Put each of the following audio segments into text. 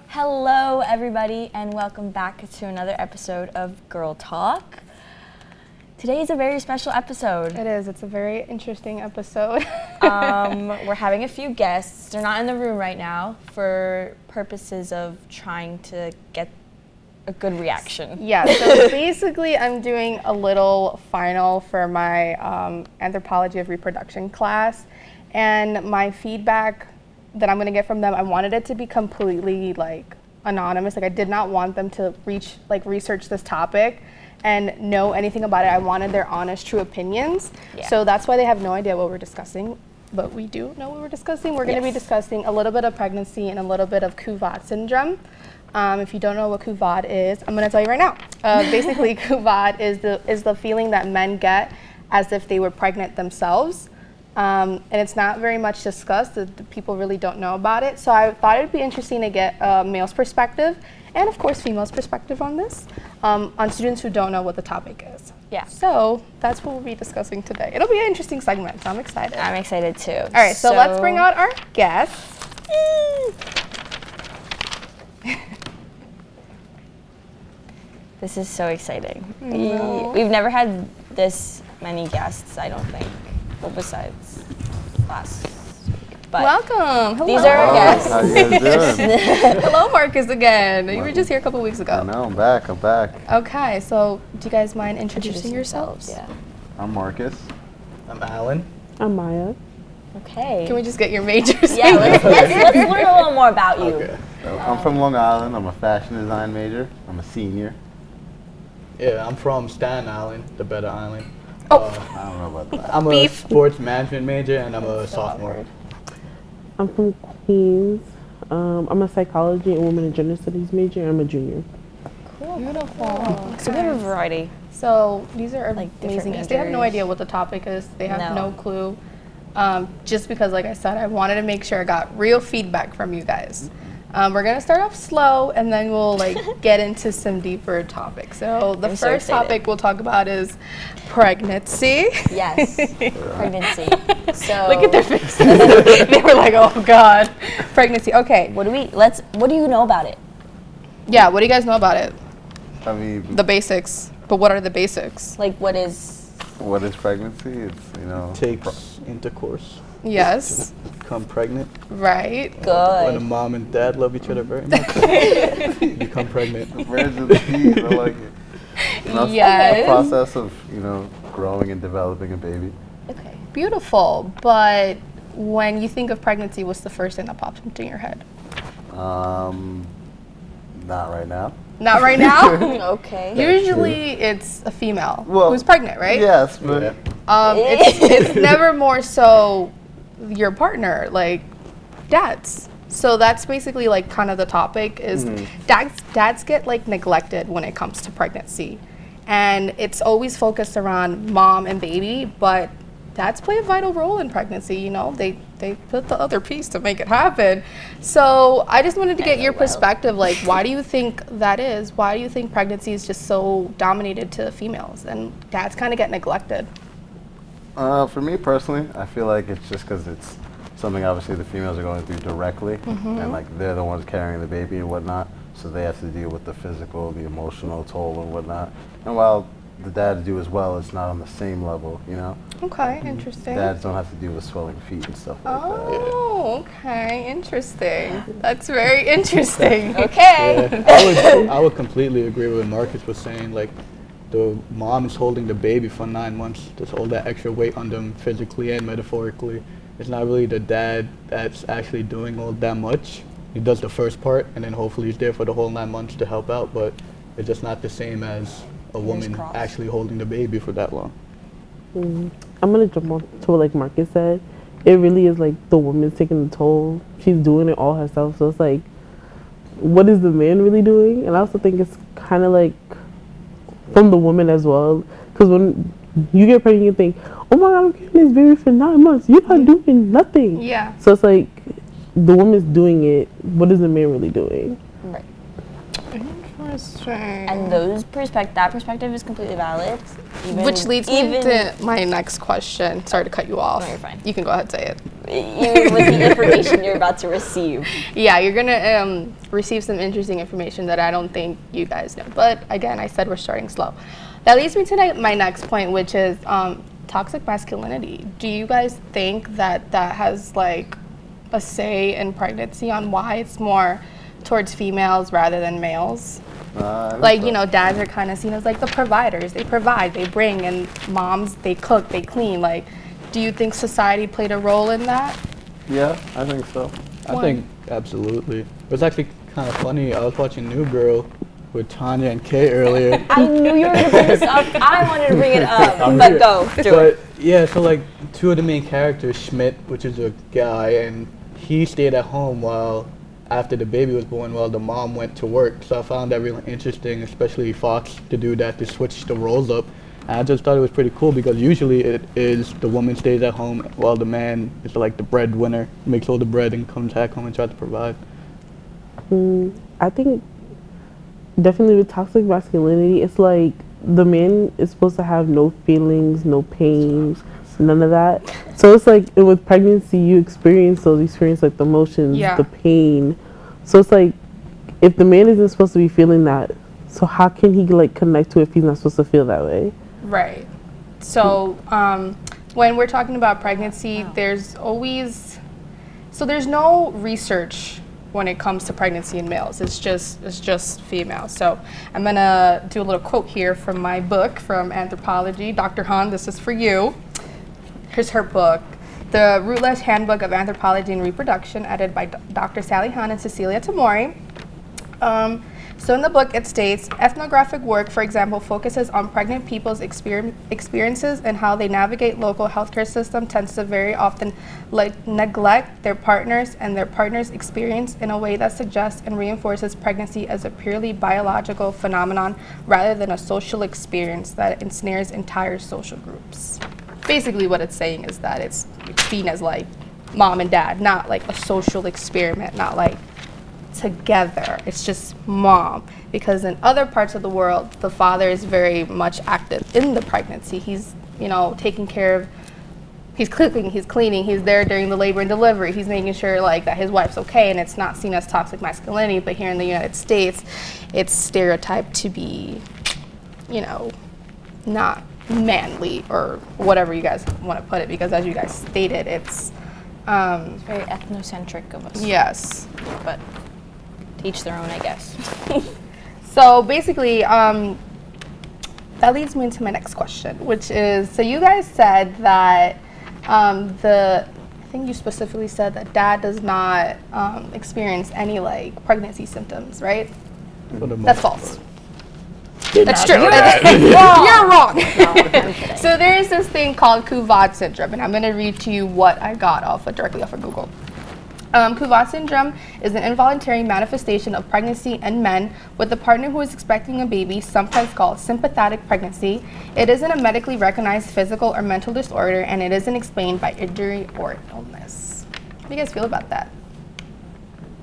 Hello, everybody, and welcome back to another episode of Girl Talk. Today is a very special episode. It is. It's a very interesting episode. We're having a few guests. They're not in the room right now for purposes of trying to get a good reaction. Yeah, so basically I'm doing a little final for my anthropology of reproduction class, and my feedback that I'm gonna get from them, I wanted it to be completely anonymous. I did not want them to research this topic and know anything about it. I wanted their honest, true opinions. Yeah. So that's why they have no idea what we're discussing, but we do know what we're discussing. We're gonna be discussing a little bit of pregnancy and a little bit of Kuvat Syndrome. If you don't know what Kuvat is, I'm gonna tell you right now. Basically, Kuvat is the feeling that men get as if they were pregnant themselves. And it's not very much discussed. The people really don't know about it. So I thought it would be interesting to get a male's perspective and, of course, female's perspective on this, on students who don't know what the topic is. Yeah. So that's what we'll be discussing today. It'll be an interesting segment, so I'm excited. I'm excited too. All right, so let's bring out our guests. This is so exciting. We've never had this many guests, I don't think. Well, besides last week. But welcome. Hello. These are our guests. How you guys doing? Hello, Marcus, again. You were just here a couple weeks ago. I know, I'm back. Okay, so do you guys mind introducing yourselves? Yeah. I'm Marcus. I'm Alan. I'm Maya. Okay. Can we just get your majors? Yeah, let's learn a little more about you. Okay. So I'm from Long Island. I'm a fashion design major. I'm a senior. Yeah, I'm from Staten Island, the better island. Oh. I don't know about that. I'm a sports management major and I'm a sophomore. I'm from Queens. I'm a psychology and women and gender studies major. I'm a junior. Cool. Beautiful. So we have a variety. So these are different amazing guests. They have no majors. idea what the topic is. They have no clue. Just because, like I said, I wanted to make sure I got real feedback from you guys. We're gonna start off slow and then we'll get into some deeper topics. So the first topic we'll talk about is pregnancy. Yes, pregnancy. So Look at their faces. They were like, "Oh God, pregnancy." Okay. what do you know about it? Yeah. What do you guys know about it? I mean, The basics. But what are the basics? What is pregnancy? It's, Takes intercourse, Yes. become pregnant. Right. When a good? mom and dad love each other very much, become pregnant. Birds of the bees, I like it. It's Yes. the process of, growing and developing a baby. Okay. Beautiful. But when you think of pregnancy, what's the first thing that pops into your head? Not right now. Not right now? Okay. Usually it's a female Well, who's pregnant, right? Yes, but Yeah. It's never more so your partner, like dads. So that's basically kind of the topic is dads get neglected when it comes to pregnancy. And it's always focused around mom and baby, but dads play a vital role in pregnancy, they put the other piece to make it happen. So I just wanted to get your perspective, why do you think that is? Why do you think pregnancy is just so dominated to females and dads kind of get neglected? for me personally, I feel like it's just because it's something obviously the females are going through directly, and they're the ones carrying the baby and whatnot, so they have to deal with the physical, the emotional toll and whatnot. And while the dads do as well, it's not on the same level, Okay, interesting. Dads don't have to deal with swelling feet and stuff like that. Oh, okay, interesting. That's very interesting. Okay. Yeah, I would completely agree with what Marcus was saying. The mom is holding the baby for 9 months. There's all that extra weight on them physically and metaphorically. It's not really the dad that's actually doing all that much. He does the first part and then hopefully he's there for the whole 9 months to help out, but it's just not the same as a woman crossed. actually holding the baby for that long. I'm gonna jump on to what Marcus said. It really is the woman's taking the toll. She's doing it all herself. So it's what is the man really doing? And I also think it's kind of from the woman as well. Because when you get pregnant, you think, oh my God, I'm carrying this baby for 9 months. You're not doing nothing. Yeah. So it's the woman's doing it. What is the man really doing? Right. Interesting. And that perspective is completely valid. Which leads me to my next question. Sorry to cut you off. No, you're fine. You can go ahead and say it. Even with the information you're about to receive. Yeah, you're gonna receive some interesting information that I don't think you guys know. But again, I said we're starting slow. That leads me to my next point, which is toxic masculinity. Do you guys think that has like a say in pregnancy on why it's more towards females rather than males? Like, you know, dads are kind of seen as like the providers. They provide, they bring, and moms, they cook, they clean. Like, do you think society played a role in that? Yeah, I think so. I think absolutely. It was actually kind of funny. I was watching New Girl with Tanya and Kay earlier. I knew you were going to bring this up. I wanted to bring it up, but go. Do it. Yeah, so like two of the main characters, Schmidt, which is a guy, and he stayed at home after the baby was born while the mom went to work. So I found that really interesting, especially Fox, to do that, to switch the roles up. And I just thought it was pretty cool because usually it is the woman stays at home while the man is like the breadwinner, makes all the bread and comes back home and tries to provide. I think definitely with toxic masculinity, it's like the man is supposed to have no feelings, no pain, none of that. So it's like with pregnancy, you experience like the emotions, the pain. So it's like if the man isn't supposed to be feeling that, so how can he like connect to it if he's not supposed to feel that way? Right. So when we're talking about pregnancy, there's no research when it comes to pregnancy in males. It's just females. So I'm gonna do a little quote here from my book from Anthropology. Dr. Han, this is for you. Here's her book, The Rootless Handbook of Anthropology and Reproduction, edited by Dr. Sally Han and Cecilia Tamori. So in the book it states, ethnographic work, for example, focuses on pregnant people's experiences and how they navigate local healthcare system tends to very often neglect their partners and their partner's experience in a way that suggests and reinforces pregnancy as a purely biological phenomenon rather than a social experience that ensnares entire social groups. Basically what it's saying is that it's seen as like mom and dad, not like a social experiment, not like together. It's just mom. Because in other parts of the world, the father is very much active in the pregnancy. He's, taking care of, he's cooking, he's cleaning, he's there during the labor and delivery. He's making sure like that his wife's okay, and it's not seen as toxic masculinity. But here in the United States, it's stereotyped to be, not manly or whatever you guys want to put it, because as you guys stated, it's very ethnocentric of us. Yes. But to each their own, I guess. So basically, that leads me into my next question, which is, so you guys said that I think you specifically said that dad does not experience any like pregnancy symptoms, right? That's false. That's true. You're wrong. No, so there is this thing called Kuvat Syndrome, and I'm going to read to you what I got directly off of Google. Kuvat Syndrome is an involuntary manifestation of pregnancy in men with a partner who is expecting a baby, sometimes called sympathetic pregnancy. It isn't a medically recognized physical or mental disorder, and it isn't explained by injury or illness. How do you guys feel about that?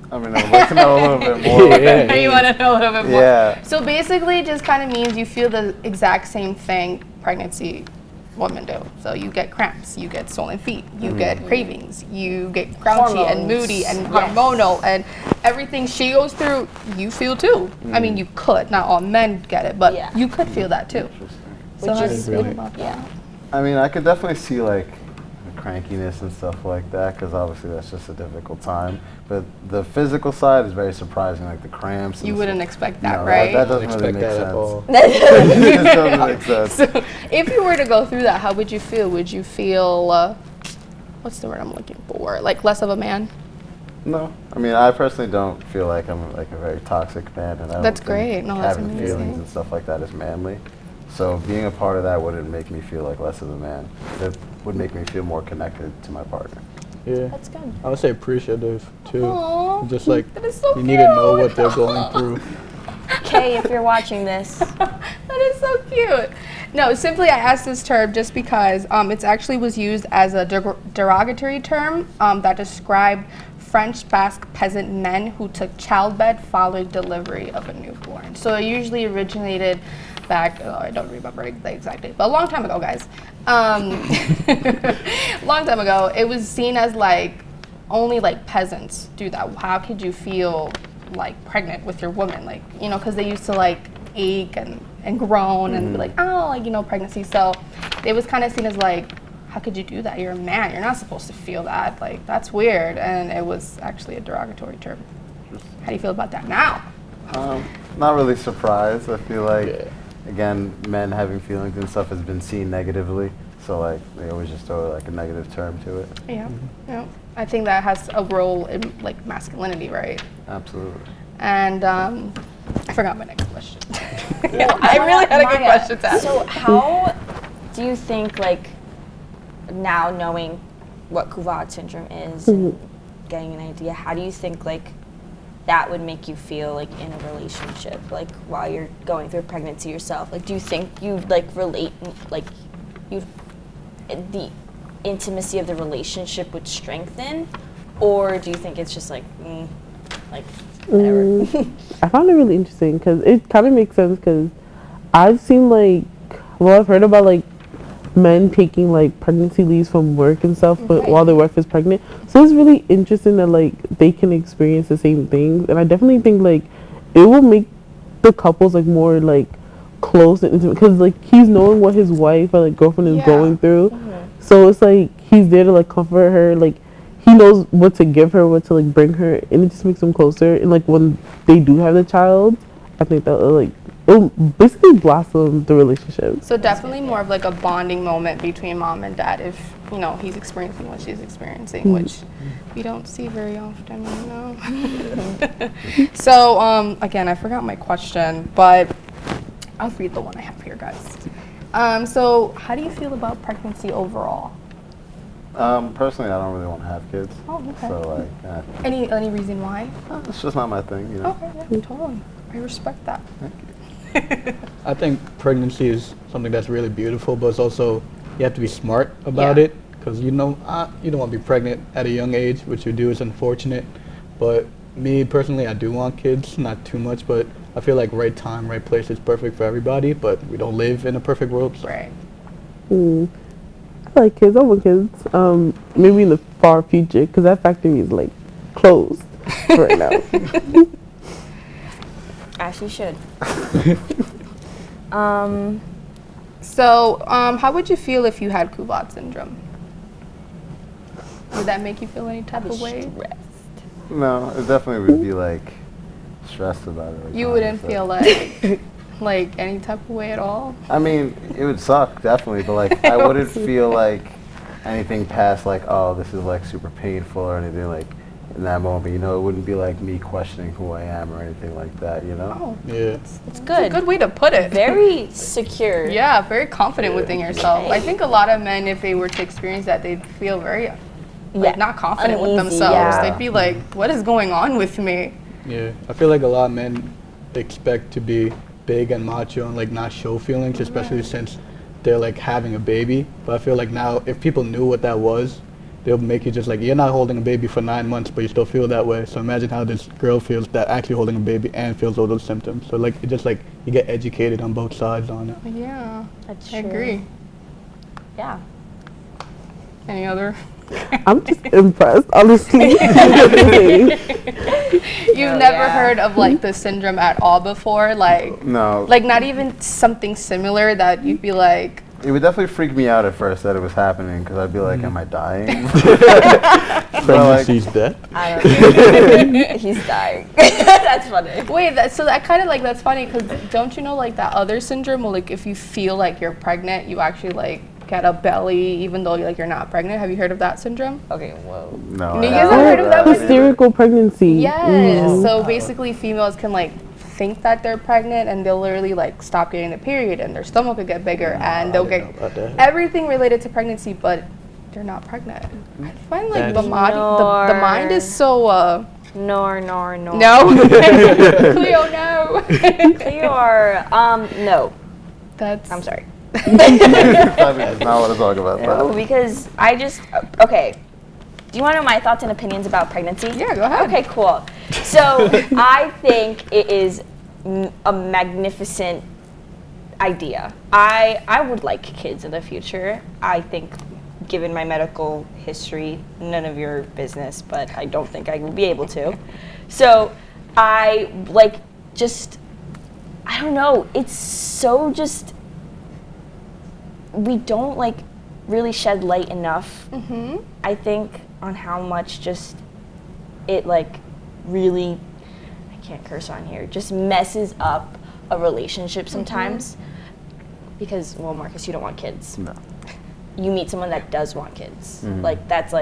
I mean, I'd like to know a little bit more. Yeah. You want to know a little bit more? Yeah. So basically, it just kind of means you feel the exact same thing pregnancy women do. So you get cramps, you get swollen feet, you get cravings, you get grouchy and moody and hormonal, and everything she goes through, you feel too. I mean, you could. Not all men get it, but you could feel that too. So Which how do is you feel about that? I mean, I could definitely see like crankiness and stuff like that, because obviously that's just a difficult time. But the physical side is very surprising, like the cramps. You wouldn't expect that, no, right? That doesn't really make that sense. at all. It just doesn't make sense. So if you were to go through that, how would you feel? Would you feel, what's the word I'm looking for? Like less of a man? No, I mean, I personally don't feel like I'm like a very toxic man, and I That's don't great. think No, that's having amazing. feelings and stuff like that is manly. So being a part of that wouldn't make me feel like less of a man. It would make me feel more connected to my partner. Yeah. That's good. I would say appreciative too. Aww, Just like that is so you need to know cute. what they're going through. Kay, if you're watching this. That is so cute. No, simply I asked this term just because it actually was used as a derogatory term that described French Basque peasant men who took childbed following delivery of a newborn. So it usually originated back, I don't remember exactly, but a long time ago, guys. Long time ago, it was seen as like only like peasants do that. How could you feel like pregnant with your woman? Like, you know, because they used to like ache and groan and be like, oh, like, you know, pregnancy. So it was kind of seen as like, how could you do that? You're a man. You're not supposed to feel that. Like, that's weird. And it was actually a derogatory term. How do you feel about that now? Not really surprised. I feel like, again, men having feelings and stuff has been seen negatively. So like they always just throw like a negative term to it. Yeah. Yeah. I think that has a role in like masculinity, right? Absolutely. And I forgot my next question. Well, I really had a good Maya, question to ask. So how do you think, like, now knowing what Kuvat Syndrome is and getting an idea, how do you think, like, that would make you feel, like, in a relationship, like, while you're going through pregnancy yourself? Like, do you think you, like, relate, like, the intimacy of the relationship would strengthen? Or do you think it's just, like, like, whatever? I found it really interesting because it kind of makes sense because I've seen like, well, I've heard about like men taking like pregnancy leaves from work and stuff, but while their wife is pregnant. So it's really interesting that like they can experience the same things, and I definitely think like it will make the couples like more like close and intimate because like he's knowing what his wife or like girlfriend is going through. So it's like he's there to like comfort her, like he knows what to give her, what to like bring her, and it just makes them closer. And like when they do have the child, I think that like it'll basically blossom the relationship. So definitely more of like a bonding moment between mom and dad if, you know, he's experiencing what she's experiencing, which we don't see very often, you know. So again, I forgot my question, but I'll read the one I have here, guys. So how do you feel about pregnancy overall? Personally, I don't really want to have kids. Oh, okay. So like, Any reason why? it's just not my thing, you know. Okay, yeah, totally. I respect that. Thank you. I think pregnancy is something that's really beautiful, but it's also, you have to be smart about it, because you know, you don't want to be pregnant at a young age, which you do is unfortunate. But me personally, I do want kids, not too much, but I feel like right time, right place is perfect for everybody, but we don't live in a perfect world. So. Right. I like kids. I want kids. Maybe in the far future, because that factory is like closed right now. Ashley should. So, how would you feel if you had Kuvat Syndrome? Would that make you feel any type of way? No, it definitely would be like stressed about it. You wouldn't feel like like any type of way at all? I mean, it would suck, definitely, but like I wouldn't feel like anything past like, oh, this is like super painful or anything like in that moment. You know, it wouldn't be like me questioning who I am or anything like that, you know? Oh, Yeah. It's that's good. a good way to put it. Very secure. Yeah, very confident within yourself. I think a lot of men, if they were to experience that, they'd feel very not confident with Uneasy, themselves. yeah. They'd be like, what is going on with me? Yeah, I feel like a lot of men expect to be big and macho and like not show feelings, especially since they're like having a baby. But I feel like now, if people knew what that was, they'll make you just like, you're not holding a baby for 9 months, but you still feel that way. So imagine how this girl feels that actually holding a baby and feels all those symptoms. So like, it just like, you get educated on both sides on it. Yeah, That's I true. agree. Yeah. Any other? I'm just impressed, honestly. You've never heard of like the syndrome at all before? Like, No. like not even something similar that you'd be like, It would definitely freak me out at first that it was happening because I'd be like, am I dying? Pregnancy's death. I don't know. He's dying. That's funny. wait, so that kind of like, that's funny because don't you know like that other syndrome where like if you feel like you're pregnant, you actually like get a belly even though you're not pregnant? Have you heard of that syndrome? Okay, whoa. No. You I guys haven't have heard of that one? Hysterical pregnancy. Yes. So basically females can like think that they're pregnant and they'll literally like stop getting the period and their stomach will get bigger and they'll get everything related to pregnancy, but they're not pregnant. I find like the mind is so No. no. Cleo, no. Cleo, no. That's I'm sorry. I does not want to talk about No, that. because I just, okay. you want to know my thoughts and opinions about pregnancy? Yeah, go ahead. Okay, cool. So I think it is a magnificent idea. I would like kids in the future. I think, given my medical history, none of your business, but I don't think I will be able to. So I I don't know, it's so just, we don't really shed light enough, I think, on how much just it really, I can't curse on here, just messes up a relationship sometimes. Because, well, Marcus, you don't want kids. No. You meet someone that does want kids. That's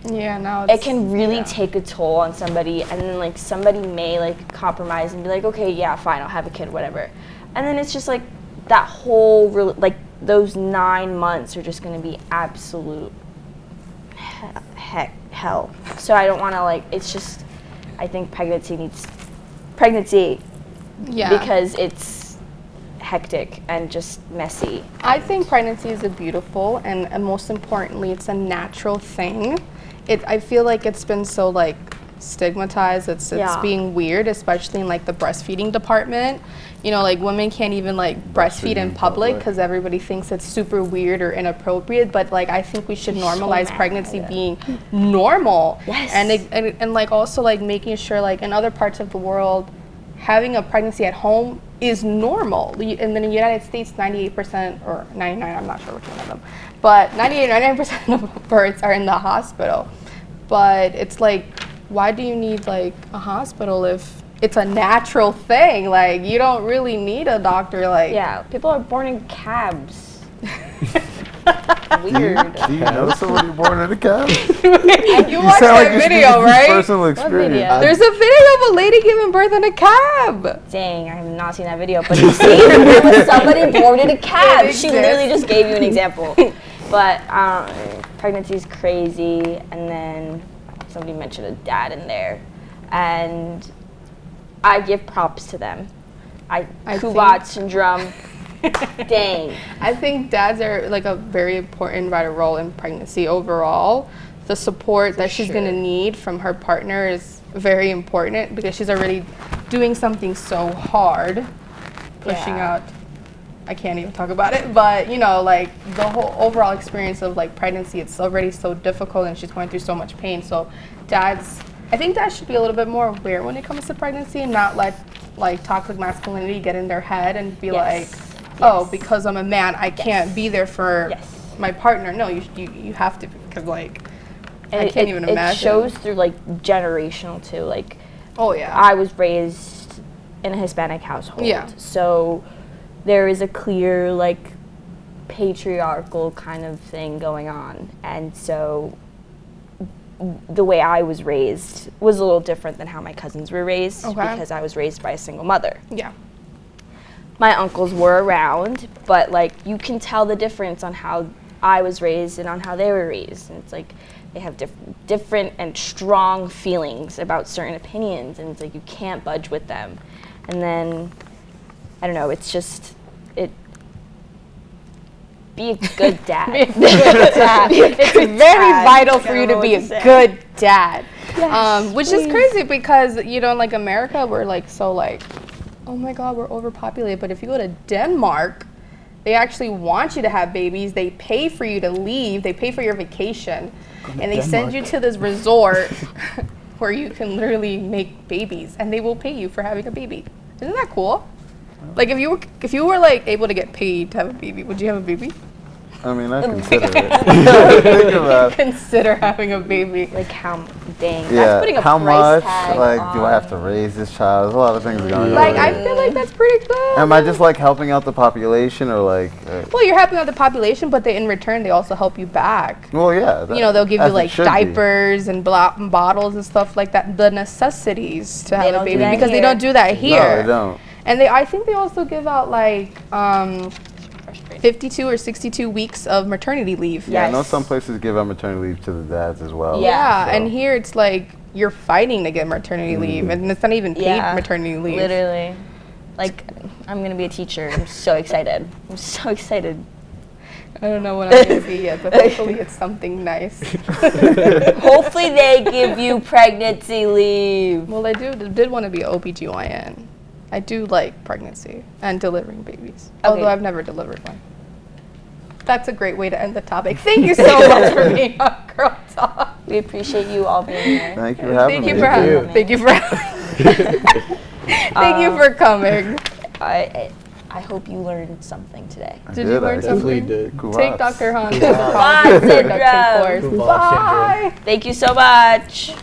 Yeah, no. it can really take a toll on somebody, and then somebody may compromise and be like, okay, yeah, fine, I'll have a kid, whatever. And then it's just that whole, those 9 months are just going to be absolute hell. So I don't want to, it's just, I think pregnancy needs pregnancy because it's hectic and just messy. I think pregnancy is a beautiful and most importantly, it's a natural thing. I feel like it's been so stigmatized. It's being weird, especially in the breastfeeding department. You know, women can't even breastfeed in public because everybody thinks it's super weird or inappropriate. But I think we should normalize pregnancy being normal. Yes. And also making sure in other parts of the world, having a pregnancy at home is normal. And then in the United States, 98% or 99, I'm not sure which one of them, but 99% of births are in the hospital. But it's why do you need a hospital if it's a natural thing? You don't really need a doctor. Yeah, people are born in cabs. Weird. Do you know somebody born in a cab? You watched that video, right? Personal experience. video? There's a video of a lady giving birth in a cab. Dang, I have not seen that video, but you see, there was somebody born in a cab. She literally just gave you an example. But pregnancy is crazy, and then somebody mentioned a dad in there, and I give props to them. Kuvat Syndrome. Dang. I think dads are a very important vital role in pregnancy overall. The support that she's going to need from her partner is very important because she's already doing something so hard, pushing out. I can't even talk about it, but the whole overall experience of pregnancy, it's already so difficult and she's going through so much pain. So I think dads should be a little bit more aware when it comes to pregnancy and not let toxic masculinity get in their head and be oh, because I'm a man, I can't be there for my partner. No, you have to, because I can't even imagine. It shows through generational too. Oh yeah. I was raised in a Hispanic household. Yeah. So there is a clear patriarchal kind of thing going on, and so the way I was raised was a little different than how my cousins were raised because I was raised by a single mother. Yeah. My uncles were around, but you can tell the difference on how I was raised and on how they were raised. And it's they have different and strong feelings about certain opinions, and it's you can't budge with them. And then, I don't know, it's just, be a good dad. Be a good dad. It's very vital for you to be a good dad. Yes, which is crazy because, in America, we're so oh my God, we're overpopulated. But if you go to Denmark, they actually want you to have babies. They pay for you to leave. They pay for your vacation. And they send you to this resort where you can literally make babies. And they will pay you for having a baby. Isn't that cool? If you were able to get paid to have a baby, would you have a baby? I mean, I consider it. Think about Consider having a baby. How, dang, yeah, that's putting a how price much? tag Do I have to raise this child? There's a lot of things going on. I feel that's pretty cool. Am I just helping out the population or Well, you're helping out the population, but in return they also help you back. Well, yeah. They'll give you as it should diapers and bottles and stuff like that. The necessities to have a baby because they don't do that be. here. No, they don't. And I think they also give out 52 or 62 weeks of maternity leave. Yeah, I know some places give out maternity leave to the dads as well. Yeah, so. and here it's you're fighting to get maternity leave, and it's not even paid maternity leave. Literally. I'm going to be a teacher. I'm so excited. I'm so excited. I don't know what I'm going to be yet, but hopefully it's something nice. Hopefully they give you pregnancy leave. Well, I did want to be an OBGYN. I do like pregnancy and delivering babies, although I've never delivered one. That's a great way to end the topic. Thank you so much for being on Girl Talk. We appreciate you all being here. Thank you for having me. Thank you for Thank you for coming. I hope you learned something today. Did you learn something? Definitely did. Take Dr. Han's Kuvat Syndrome. course. Kuvat Bye. Syndrome. Thank you so much.